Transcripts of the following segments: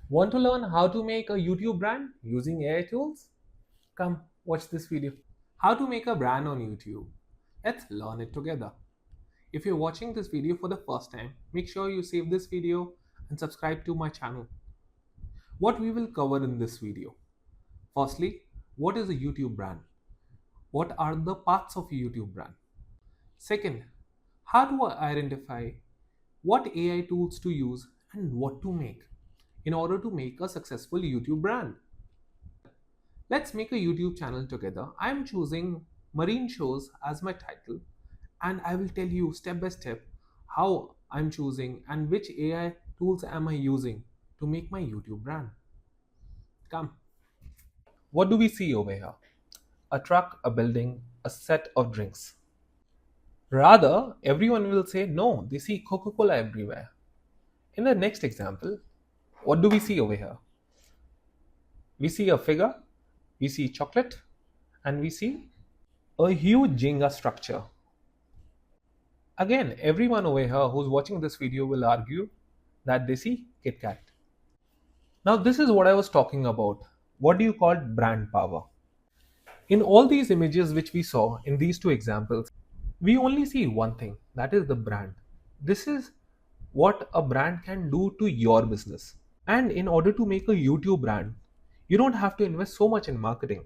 Want to learn how to make a YouTube brand using AI tools? Come, watch this video. How to make a brand on YouTube. Let's learn it together. If you're watching this video for the first time, make sure you save this video and subscribe to my channel. What we will cover in this video. Firstly, what is a YouTube brand? What are the parts of a YouTube brand? Second, how to identify what AI tools to use and what to make in order to make a successful YouTube brand. Let's make a YouTube channel together. I am choosing Marine Shows as my title, and I will tell you step by step how I'm choosing and which AI tools am I using to make my YouTube brand. Come. What do we see over here? A truck, a building, a set of drinks. Rather, everyone will say no, they see Coca Cola everywhere. In the next example, what do we see over here? We see a figure, we see chocolate, and we see a huge Jenga structure. Again, everyone over here who's watching this video will argue that they see Kit Kat. Now, this is what I was talking about. What do you call brand power? In all these images which we saw in these two examples, we only see one thing, that is the brand. This is what a brand can do to your business. And in order to make a YouTube brand, you don't have to invest so much in marketing.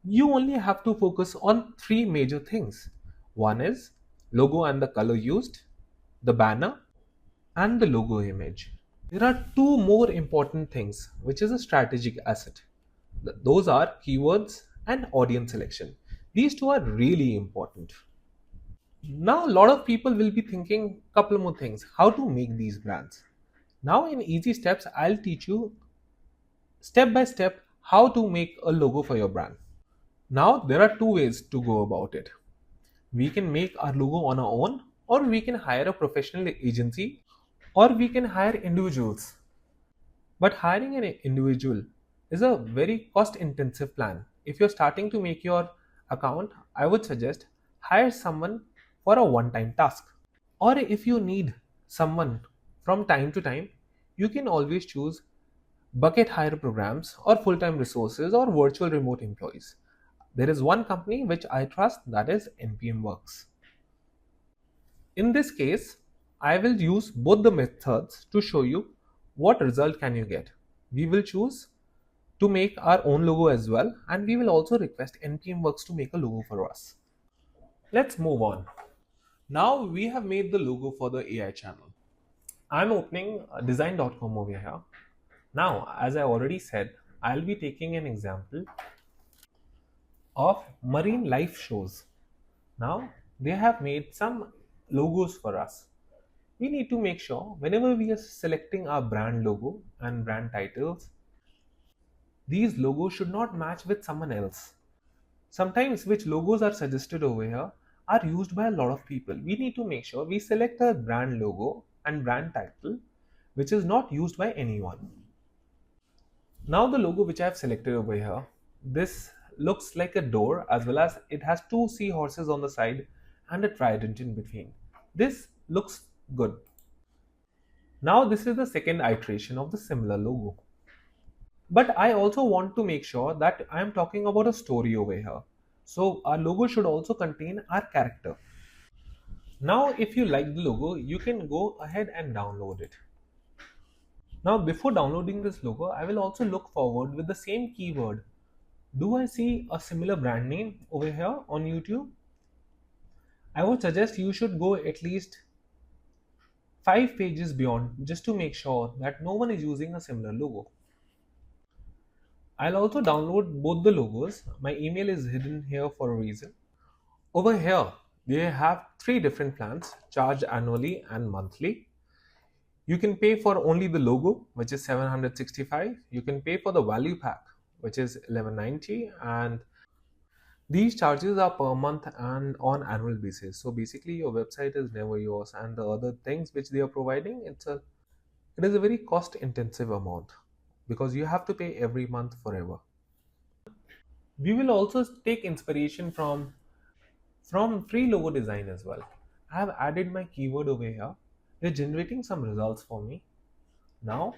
You only have to focus on three major things. One is logo and the color used, the banner, and the logo image. There are two more important things, which is a strategic asset. Those are keywords and audience selection. These two are really important. Now, a lot of people will be thinking a couple more things, how to make these brands. Now, in easy steps, I'll teach you step by step how to make a logo for your brand. Now, there are two ways to go about it. We can make our logo on our own, or we can hire a professional agency, or we can hire individuals. But hiring an individual is a very cost intensive plan. If you're starting to make your account, I would suggest hire someone for a one time task. Or if you need someone from time to time, you can always choose bucket hire programs or full time resources or virtual remote employees. There is one company which I trust, that is NPM Works. In this case, I will use both the methods to show you what result can you get. We will choose to make our own logo as well, and we will also request NPM Works to make a logo for us. Let's move on. Now we have made the logo for the AI channel. I'm opening design.com over here. Now, as I already said, I'll be taking an example of marine life shows. Now, they have made some logos for us. We need to make sure whenever we are selecting our brand logo and brand titles, these logos should not match with someone else. Sometimes which logos are suggested over here are used by a lot of people. We need to make sure we select a brand logo and brand title which is not used by anyone. Now the logo which I have selected over here, this looks like a door, as well as it has two seahorses on the side and a trident in between. This looks good. Now this is the second iteration of the similar logo. But I also want to make sure that I am talking about a story over here. So our logo should also contain our character. Now if you like the logo, you can go ahead and download it. Now before downloading this logo, I will also look forward with the same keyword. Do I see a similar brand name over here on YouTube? I would suggest you should go at least 5 pages beyond just to make sure that no one is using a similar logo. I'll also download both the logos. My email is hidden here for a reason. Over here, they have 3 different plans, charged annually and monthly. You can pay for only the logo, which is 765. You can pay for the value pack, which is 1190, and these charges are per month and on annual basis. So basically your website is never yours, and the other things which they are providing, it is a very cost intensive amount because you have to pay every month forever. We will also take inspiration from free logo design as well. I have added my keyword over here. They're generating some results for me. Now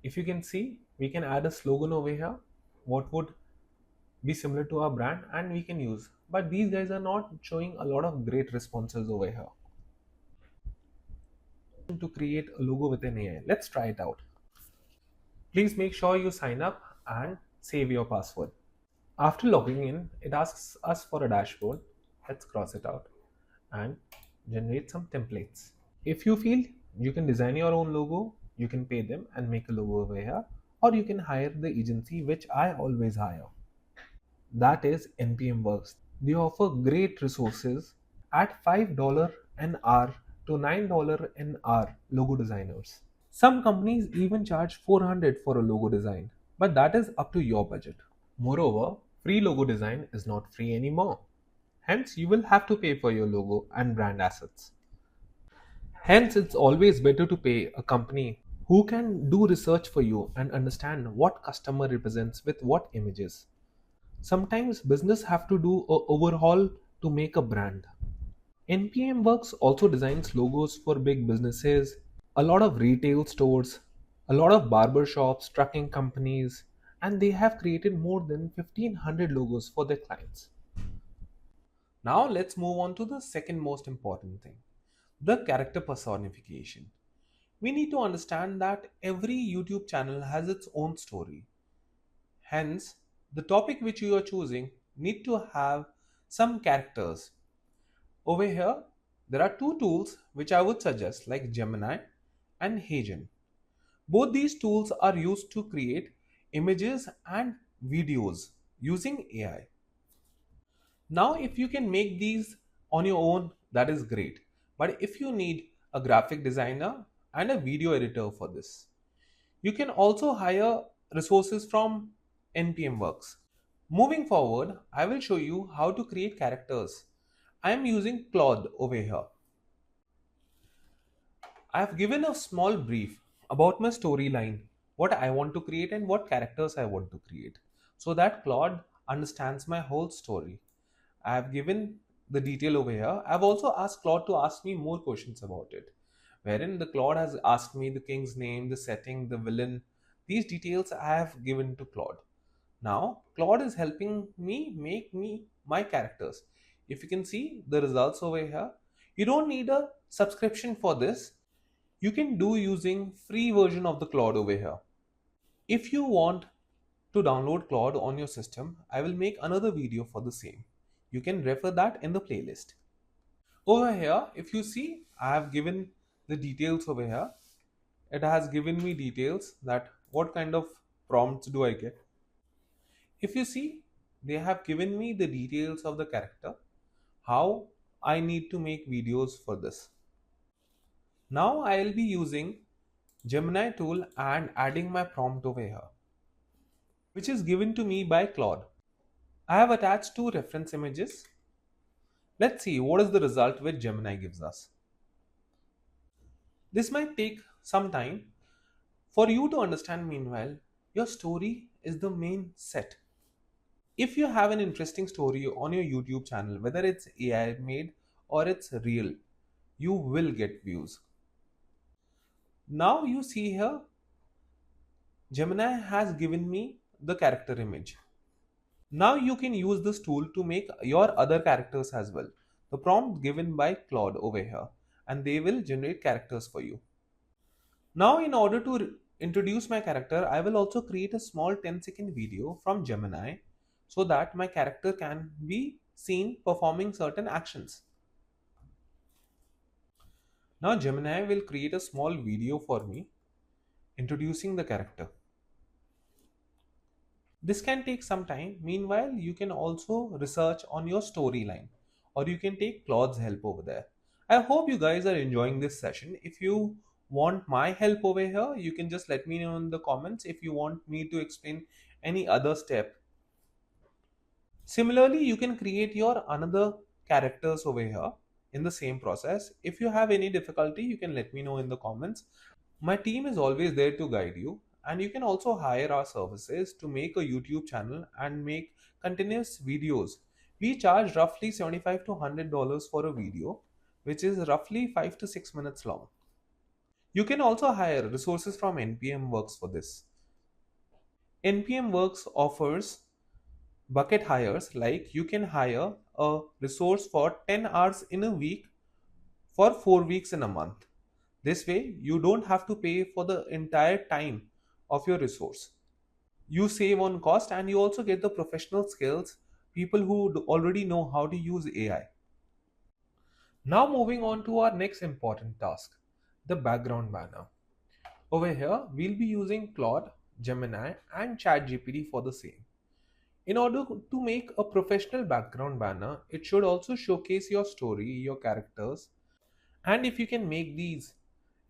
If you can see, we can add a slogan over here what would be similar to our brand, and we can use, but these guys are not showing a lot of great responses over here to create a logo with an AI. Let's try it out. Please make sure you sign up and save your password. After logging in, it asks us for a dashboard. Let's cross it out and generate some templates. If you feel you can design your own logo, you can pay them and make a logo over here, or you can hire the agency, which I always hire. That is NPM Works. They offer great resources at $5 an hour to $9 an hour logo designers. Some companies even charge 400 for a logo design, but that is up to your budget. Moreover, free logo design is not free anymore. Hence, you will have to pay for your logo and brand assets. Hence, it's always better to pay a company who can do research for you and understand what customer represents with what images. Sometimes business have to do a overhaul to make a brand. NPM Works also designs logos for big businesses, a lot of retail stores, a lot of barber shops, trucking companies, and they have created more than 1500 logos for their clients. Now let's move on to the second most important thing, the character personification. We need to understand that every YouTube channel has its own story. Hence, the topic which you are choosing need to have some characters. Over here, there are two tools which I would suggest, like Gemini and Hagen. Both these tools are used to create images and videos using AI. Now, if you can make these on your own, that is great. But if you need a graphic designer and a video editor for this, you can also hire resources from NPM Works. Moving forward, I will show you how to create characters. I am using Claude over here. I have given a small brief about my storyline, what I want to create and what characters I want to create, so that Claude understands my whole story. I have given the detail over here. I've also asked Claude to ask me more questions about it, wherein the Claude has asked me the king's name, the setting, the villain. These details I have given to Claude. Now, Claude is helping me make my characters. If you can see the results over here, you don't need a subscription for this. You can do using free version of the Claude over here. If you want to download Claude on your system, I will make another video for the same. You can refer that in the playlist. Over here, if you see, I have given the details over here. It has given me details that what kind of prompts do I get. If you see, they have given me the details of the character, how I need to make videos for this. Now I will be using Gemini tool and adding my prompt over here, which is given to me by Claude. I have attached two reference images. Let's see what is the result which Gemini gives us. This might take some time for you to understand. Meanwhile, your story is the main set. If you have an interesting story on your YouTube channel, whether it's AI made or it's real, you will get views. Now you see here, Gemini has given me the character image. Now you can use this tool to make your other characters as well. The prompt given by Claude over here, and they will generate characters for you. Now in order to introduce my character, I will also create a small 10-second video from Gemini so that my character can be seen performing certain actions. Now Gemini will create a small video for me introducing the character. This can take some time. Meanwhile, you can also research on your storyline, or you can take Claude's help over there. I hope you guys are enjoying this session. If you want my help over here, you can just let me know in the comments if you want me to explain any other step. Similarly, you can create your another characters over here in the same process. If you have any difficulty, you can let me know in the comments. My team is always there to guide you, and you can also hire our services to make a YouTube channel and make continuous videos. We charge roughly $75 to $100 for a video, which is roughly 5 to 6 minutes long. You can also hire resources from NPM Works for this. NPM Works offers bucket hires, like you can hire a resource for 10 hours in a week for 4 weeks in a month. This way, you don't have to pay for the entire time of your resource. You save on cost and you also get the professional skills, people who already know how to use AI. Now, moving on to our next important task, the background banner. Over here, we'll be using Claude, Gemini, and ChatGPT for the same. In order to make a professional background banner, it should also showcase your story, your characters, and if you can make these,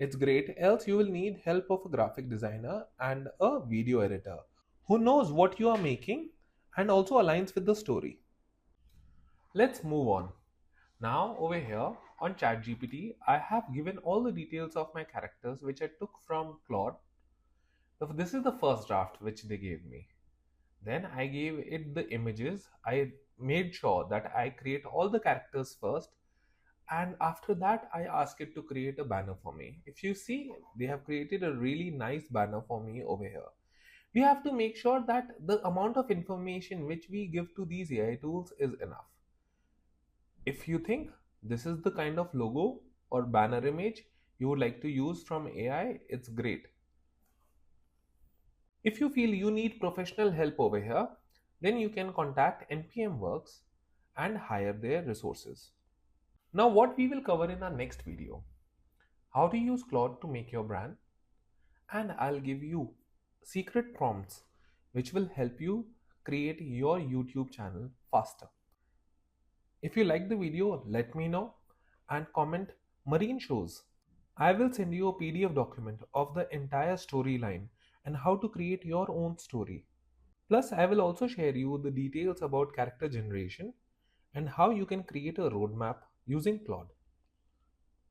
it's great. Else, you will need help of a graphic designer and a video editor who knows what you are making and also aligns with the story. Let's move on. Now, over here on ChatGPT, I have given all the details of my characters which I took from Claude. This is the first draft which they gave me. Then I gave it the images. I made sure that I create all the characters first, and after that I ask it to create a banner for me. If you see, they have created a really nice banner for me over here. We have to make sure that the amount of information which we give to these AI tools is enough. If you think this is the kind of logo or banner image you would like to use from AI, it's great. If you feel you need professional help over here, then you can contact NPM Works and hire their resources. Now, what we will cover in our next video, how to use Claude to make your brand, and I'll give you secret prompts which will help you create your YouTube channel faster. If you like the video, let me know and comment marine shows. I will send you a PDF document of the entire storyline and how to create your own story. Plus, I will also share you the details about character generation and how you can create a roadmap using Claude.